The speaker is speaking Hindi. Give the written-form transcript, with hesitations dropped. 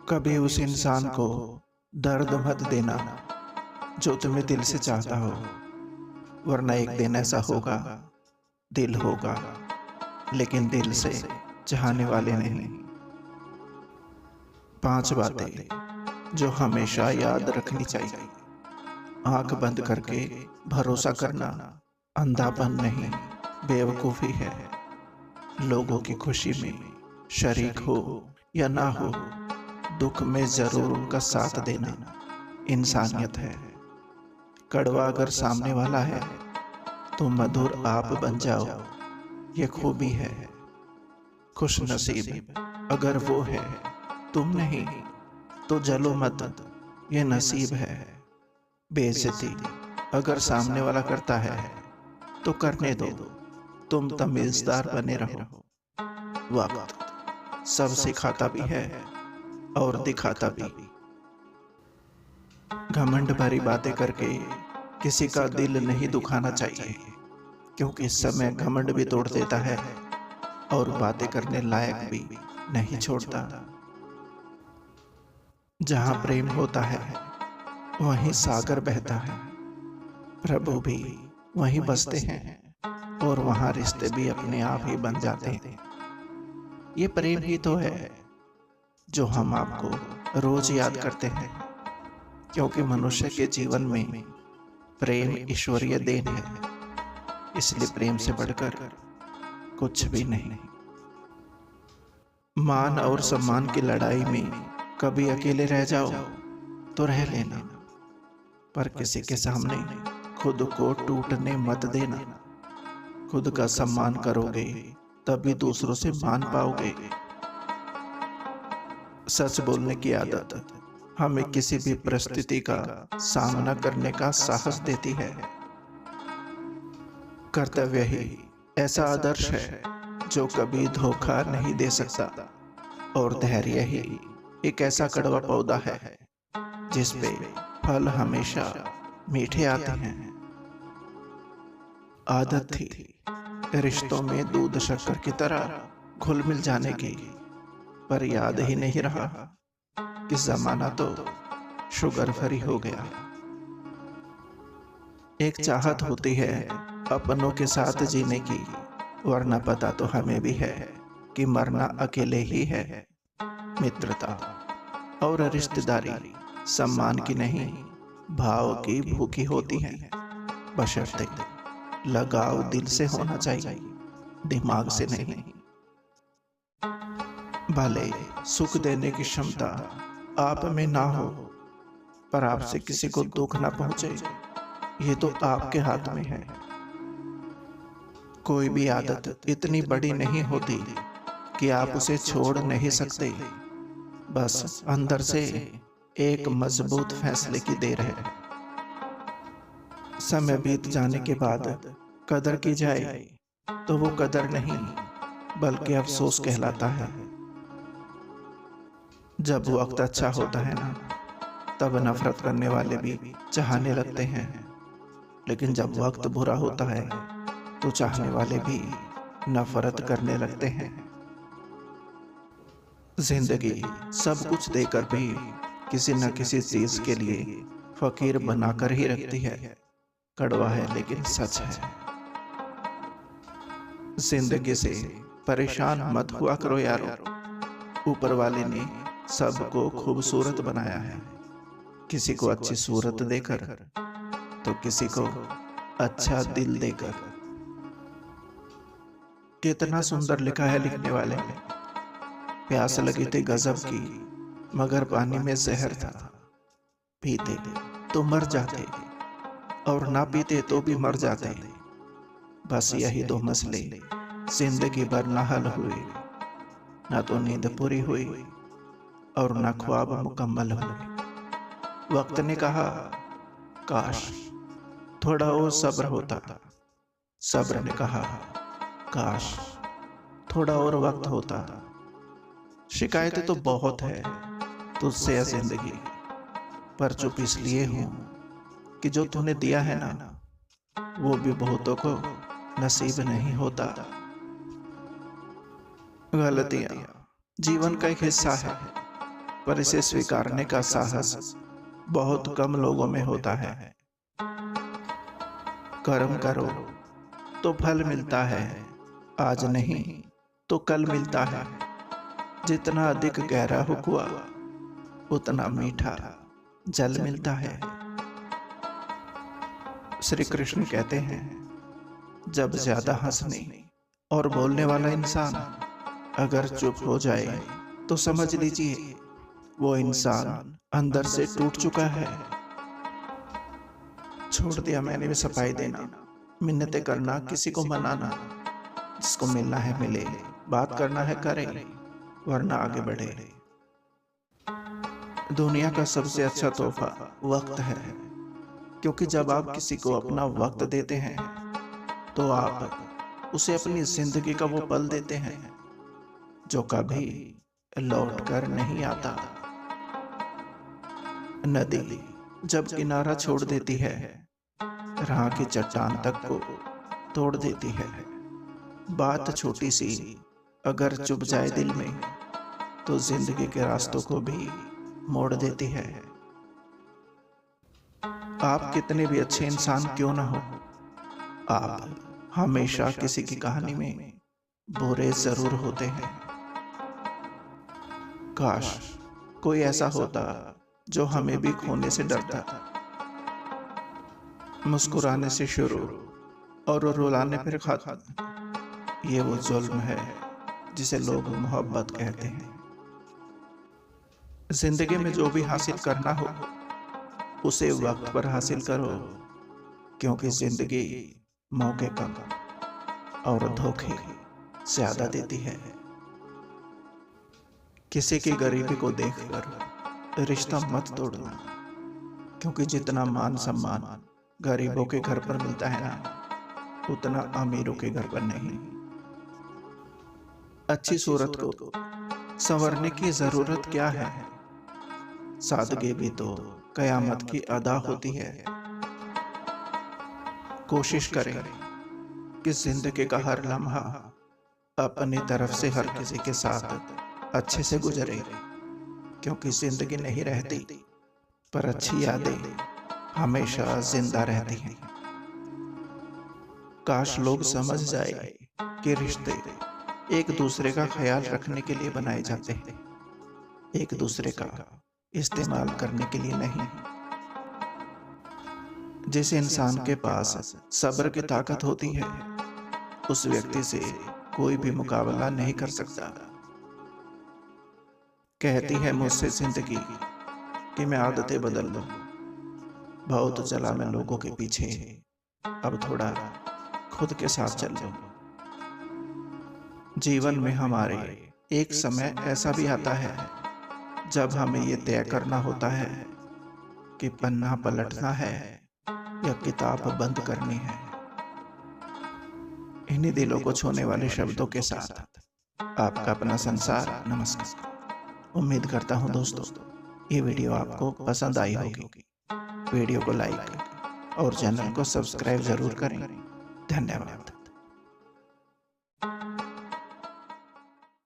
कभी उस इंसान को दर्द मत देना जो तुम्हें दिल से चाहता हो, वरना एक दिन ऐसा होगा, दिल होगा लेकिन दिल से चाहने वाले नहीं। 5 बातें जो हमेशा याद रखनी चाहिए। आंख बंद करके भरोसा करना अंधापन नहीं, बेवकूफ़ी है। लोगों की खुशी में शरीक हो या ना हो, दुख में जरूर उनका साथ देना इंसानियत है। कड़वा अगर सामने वाला है तो मधुर आप बन जाओ, ये खूबी है। खुश नसीब अगर वो है तुम नहीं तो जलो मत, ये नसीब है। बेइज्जती अगर सामने वाला करता है तो करने दो, तुम तमीज़दार बने रहो। वक्त सब सिखाता भी है और दिखाता भी। घमंड भरी बातें करके किसी का दिल नहीं दुखाना चाहिए, क्योंकि इस समय घमंड भी तोड़ देता है और बातें करने लायक भी नहीं छोड़ता। जहाँ प्रेम होता है वहीं सागर बहता है, प्रभु भी वहीं बसते हैं और वहाँ रिश्ते भी अपने आप ही बन जाते हैं। ये प्रेम ही तो है जो हम आपको रोज याद करते हैं, क्योंकि मनुष्य के जीवन में प्रेम ईश्वरीय देन है, इसलिए प्रेम से बढ़कर कुछ भी नहीं। मान और सम्मान की लड़ाई में कभी अकेले रह जाओ तो रह लेना, पर किसी के सामने खुद को टूटने मत देना। खुद का सम्मान करोगे तभी दूसरों से मान पाओगे। सच बोलने की आदत हमें किसी भी परिस्थिति का सामना करने का साहस देती है। कर्तव्य ही ऐसा आदर्श है जो कभी धोखा नहीं दे सकता, और धैर्य ही एक ऐसा कड़वा पौधा है जिस पे फल हमेशा मीठे आते हैं। आदत थी रिश्तों में दूध शक्कर की तरह घुल मिल जाने की, पर याद ही नहीं रहा कि जमाना तो शुगर फ्री हो गया। एक चाहत होती है अपनों के साथ जीने की, वरना पता तो हमें भी है कि मरना अकेले ही है। मित्रता और रिश्तेदारी सम्मान की नहीं, भाव की भूखी होती है, बशर्ते लगाव दिल से होना चाहिए, दिमाग से नहीं। भले सुख देने की क्षमता आप में ना हो, पर आपसे किसी को दुख ना पहुंचे, ये तो आपके हाथ में है। कोई भी आदत इतनी बड़ी नहीं होती कि आप उसे छोड़ नहीं सकते, बस अंदर से एक मजबूत फैसले की देर है। समय बीत जाने के बाद कदर की जाए तो वो कदर नहीं बल्कि अफसोस कहलाता है। जब वक्त अच्छा होता है ना, तब नफरत करने वाले भी चाहने लगते हैं, लेकिन जब वक्त बुरा होता है तो चाहने वाले भी नफरत करने लगते हैं। जिंदगी सब कुछ देकर भी किसी न किसी चीज के लिए फकीर बनाकर ही रखती है। कड़वा है लेकिन सच है। जिंदगी से परेशान मत हुआ करो यारो, ऊपर वाले ने सबको खूबसूरत बनाया है। किसी को अच्छी सूरत देकर तो किसी को अच्छा दिल देकर। कितना सुंदर लिखा है लिखने वाले ने। प्यास लगी थी गजब की, मगर पानी में जहर था। पीते तो मर जाते और ना पीते तो भी मर जाते। बस यही दो मसले जिंदगी भर ना हल हुए, ना तो नींद पूरी हुई और ना ख्वाब मुकम्मल हुए। वक्त ने कहा काश थोड़ा और सब्र होता, सब्र ने कहा काश थोड़ा और वक्त होता। शिकायतें तो बहुत है तुझसे है जिंदगी, पर चुप इसलिए हूं कि जो तूने दिया है ना, वो भी बहुतों को नसीब नहीं होता। गलतियां जीवन का एक हिस्सा है, पर इसे स्वीकारने का साहस बहुत कम लोगों में होता है। कर्म करो तो फल मिलता है, आज नहीं तो कल मिलता है। जितना अधिक गहरा हो कुआं, उतना मीठा जल मिलता है। श्री कृष्ण कहते हैं, जब ज्यादा हंसने और बोलने वाला इंसान अगर चुप हो जाए तो समझ लीजिए वो इंसान अंदर से टूट चुका है। छोड़ दिया मैंने भी सफाई देना, मिन्नतें करना, किसी को मनाना। जिसको मिलना है मिले, बात करना है करे, वरना आगे बढ़े। दुनिया का सबसे अच्छा तोहफा वक्त है, क्योंकि जब आप किसी को अपना वक्त देते हैं तो आप उसे अपनी जिंदगी का वो पल देते हैं जो कभी लौट कर नहीं आता। नदी जब किनारा छोड़ देती है, राह की चट्टान तक को तोड़ देती है। बात छोटी सी अगर चुप जाए दिल में, तो जिंदगी के रास्तों को भी मोड़ देती है। आप कितने भी अच्छे इंसान क्यों ना हो, आप हमेशा किसी की कहानी में बुरे जरूर होते हैं। काश कोई ऐसा होता जो हमें भी खोने से डरता, मुस्कुराने से शुरू और रुलाने पर खत्म। ये वो जुल्म है जिसे लोग मोहब्बत कहते हैं। जिंदगी में जो भी हासिल करना हो उसे वक्त पर हासिल करो, क्योंकि जिंदगी मौके कम और धोखे ज्यादा देती है। किसी की गरीबी को देखकर रिश्ता मत तोड़ना, क्योंकि जितना मान सम्मान गरीबों के घर पर मिलता है ना, उतना अमीरों के घर पर नहीं। अच्छी सूरत को संवरने की जरूरत क्या है, सादगी भी तो कयामत की अदा होती है। कोशिश करें कि जिंदगी का हर लम्हा अपनी तरफ से हर किसी के साथ अच्छे से गुजरे, क्योंकि जिंदगी नहीं रहती, पर अच्छी यादें हमेशा जिंदा रहती हैं। काश लोग समझ जाए कि रिश्ते एक दूसरे का ख्याल रखने के लिए बनाए जाते हैं, एक दूसरे का इस्तेमाल करने के लिए नहीं। जिस इंसान के पास सब्र की ताकत होती है, उस व्यक्ति से कोई भी मुकाबला नहीं कर सकता। कहती है मुझसे जिंदगी कि मैं आदतें बदल लूं, बहुत चला मैं लोगों के पीछे, अब थोड़ा खुद के साथ चल लूं। जीवन में हमारे एक समय ऐसा भी आता है जब हमें ये तय करना होता है कि पन्ना पलटना है या किताब बंद करनी है। इन्हीं दिलों को छूने वाले शब्दों के साथ आपका अपना संसार नमस्कार। उम्मीद करता हूं दोस्तों ये वीडियो आपको पसंद आई होगी। वीडियो को लाइक और चैनल को सब्सक्राइब जरूर करें। धन्यवाद।